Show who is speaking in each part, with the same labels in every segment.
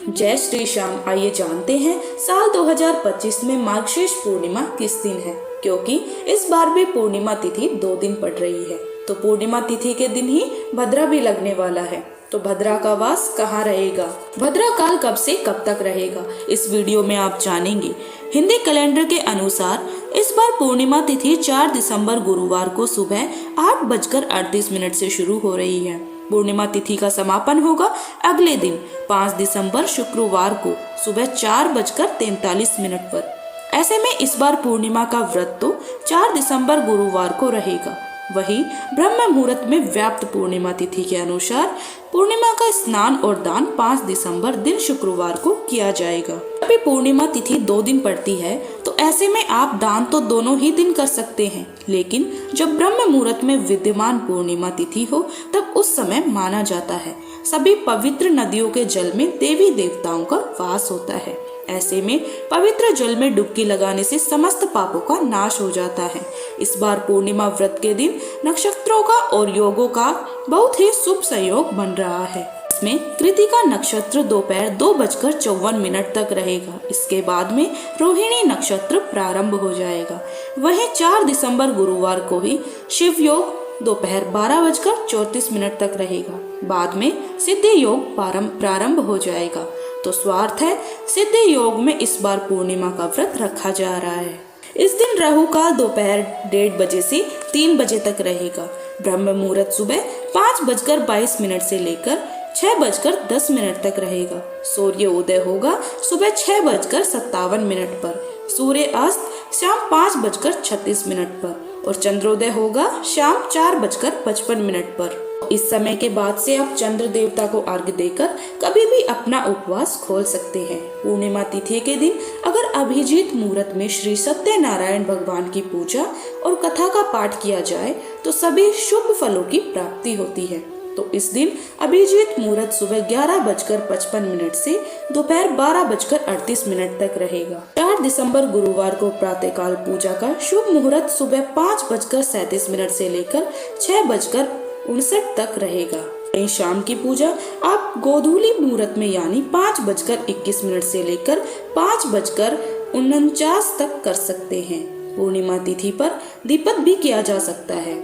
Speaker 1: जय श्री श्याम। आइए जानते हैं साल 2025 में मार्गशीर्ष पूर्णिमा किस दिन है, क्योंकि इस बार भी पूर्णिमा तिथि 2 दिन पड़ रही है। तो पूर्णिमा तिथि के दिन ही भद्रा भी लगने वाला है। तो भद्रा का वास कहाँ रहेगा, भद्रा काल कब से कब तक रहेगा, इस वीडियो में आप जानेंगे। हिंदी कैलेंडर के अनुसार इस बार पूर्णिमा तिथि 4 दिसंबर गुरुवार को सुबह 8:38 से शुरू हो रही है। पूर्णिमा तिथि का समापन होगा अगले दिन 5 दिसंबर शुक्रवार को सुबह 4:43 पर। ऐसे में इस बार पूर्णिमा का व्रत तो 4 दिसंबर गुरुवार को रहेगा। वहीं ब्रह्म मुहूर्त में व्याप्त पूर्णिमा तिथि के अनुसार पूर्णिमा का स्नान और दान 5 दिसंबर दिन शुक्रवार को किया जाएगा। अभी पूर्णिमा तिथि 2 दिन पड़ती है, तो ऐसे में आप दान तो दोनों ही दिन कर सकते हैं, लेकिन जब ब्रह्म मुहूर्त में विद्यमान पूर्णिमा तिथि हो तब उस समय माना जाता है सभी पवित्र नदियों के जल में देवी देवताओं का वास होता है। ऐसे में पवित्र जल में डुबकी लगाने से समस्त पापों का नाश हो जाता है। इस बार पूर्णिमा व्रत के दिन नक्षत्रों का और योगों का बहुत ही शुभ संयोग बन रहा है। इसमें कृतिका नक्षत्र दोपहर 2:54 तक रहेगा। इसके बाद में रोहिणी नक्षत्र प्रारंभ हो जाएगा। वहीं 4 दिसंबर गुरुवार को ही शिव योग दोपहर 12:34 तक रहेगा। बाद में सिद्धि योग प्रारंभ हो जाएगा। तो स्वार्थ है सिद्धि योग में इस बार पूर्णिमा का व्रत रखा जा रहा है। इस दिन राहु काल दोपहर 1:30 से 3 बजे तक रहेगा। ब्रह्म मुहूर्त सुबह 5:22 से लेकर 6:10 तक रहेगा। सूर्य उदय होगा सुबह 6:57 पर। सूर्य अस्त शाम 5:36 पर और चंद्रोदय होगा शाम 4:55 पर। इस समय के बाद से आप चंद्र देवता को अर्घ्य देकर कभी भी अपना उपवास खोल सकते हैं। पूर्णिमा तिथि के दिन अगर अभिजीत मुहूर्त में श्री सत्यनारायण भगवान की पूजा और कथा का पाठ किया जाए तो सभी शुभ फलों की प्राप्ति होती है। तो इस दिन अभिजीत मुहूर्त सुबह 11:55 से दोपहर 12:38 तक रहेगा। 4 दिसंबर गुरुवार को प्रातःकाल पूजा का शुभ मुहूर्त सुबह 5:37 से लेकर 6:59 तक रहेगा। वहीं शाम की पूजा आप गोधूली मुहूर्त में यानी 5:21 से लेकर 5:49 तक कर सकते हैं। पूर्णिमा तिथि पर दीपक भी किया जा सकता है,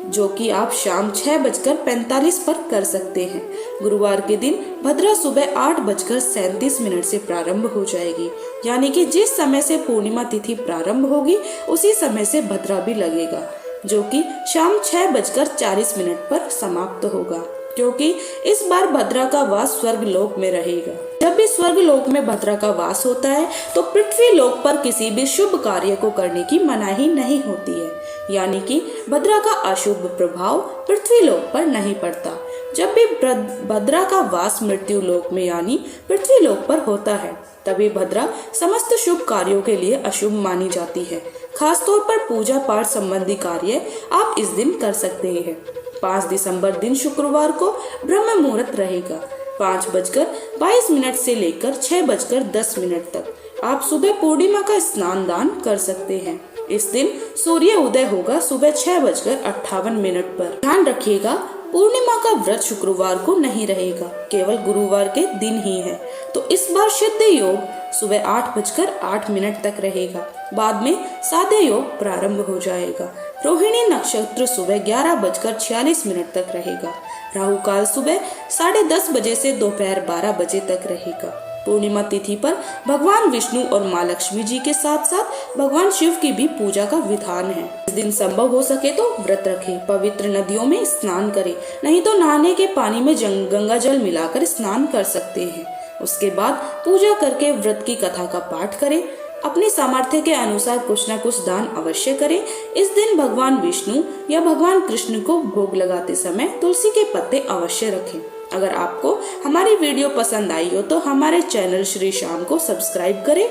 Speaker 1: जो कि आप शाम 6:45 पर कर सकते हैं। गुरुवार के दिन भद्रा सुबह 8:37 से प्रारंभ हो जाएगी, यानी कि जिस समय से पूर्णिमा तिथि प्रारंभ होगी उसी समय से भद्रा भी लगेगा, जो कि शाम 6:40 पर समाप्त होगा। क्योंकि इस बार भद्रा का वास स्वर्ग लोक में रहेगा। जब भी स्वर्ग लोक में भद्रा का वास होता है तो पृथ्वी लोक पर किसी भी शुभ कार्य को करने की मनाही नहीं होती है, यानी कि भद्रा का अशुभ प्रभाव पृथ्वी लोक पर नहीं पड़ता। जब भी भद्रा का वास मृत्यु लोक में यानी पृथ्वी लोक पर होता है तभी भद्रा समस्त शुभ कार्यों के लिए अशुभ मानी जाती है। खासतौर पर पूजा पाठ संबंधी कार्य आप इस दिन कर सकते हैं। 5 दिसंबर दिन शुक्रवार को ब्रह्म मुहूर्त रहेगा 5:22 से लेकर 6:10 तक। आप सुबह पूर्णिमा का स्नान दान कर सकते हैं। इस दिन सूर्य उदय होगा सुबह 6:58 पर। ध्यान रखिएगा, पूर्णिमा का व्रत शुक्रवार को नहीं रहेगा, केवल गुरुवार के दिन ही है। तो इस बार सिद्धि योग सुबह 8:08 तक रहेगा। बाद में साध्य योग प्रारंभ हो जाएगा। रोहिणी नक्षत्र सुबह 11:46 तक रहेगा। राहु काल सुबह 10:30 बजे से दोपहर 12 बजे तक रहेगा। पूर्णिमा तिथि पर भगवान विष्णु और माँ लक्ष्मी जी के साथ साथ भगवान शिव की भी पूजा का विधान है। इस दिन संभव हो सके तो व्रत रखें, पवित्र नदियों में स्नान करें, नहीं तो नहाने के पानी में गंगा जल मिलाकर स्नान कर सकते हैं। उसके बाद पूजा करके व्रत की कथा का पाठ करें। अपनी सामर्थ्य के अनुसार कुछ न कुछ दान अवश्य करें। इस दिन भगवान विष्णु या भगवान कृष्ण को भोग लगाते समय तुलसी के पत्ते अवश्य रखें। अगर आपको हमारी वीडियो पसंद आई हो तो हमारे चैनल श्री श्याम को सब्सक्राइब करें।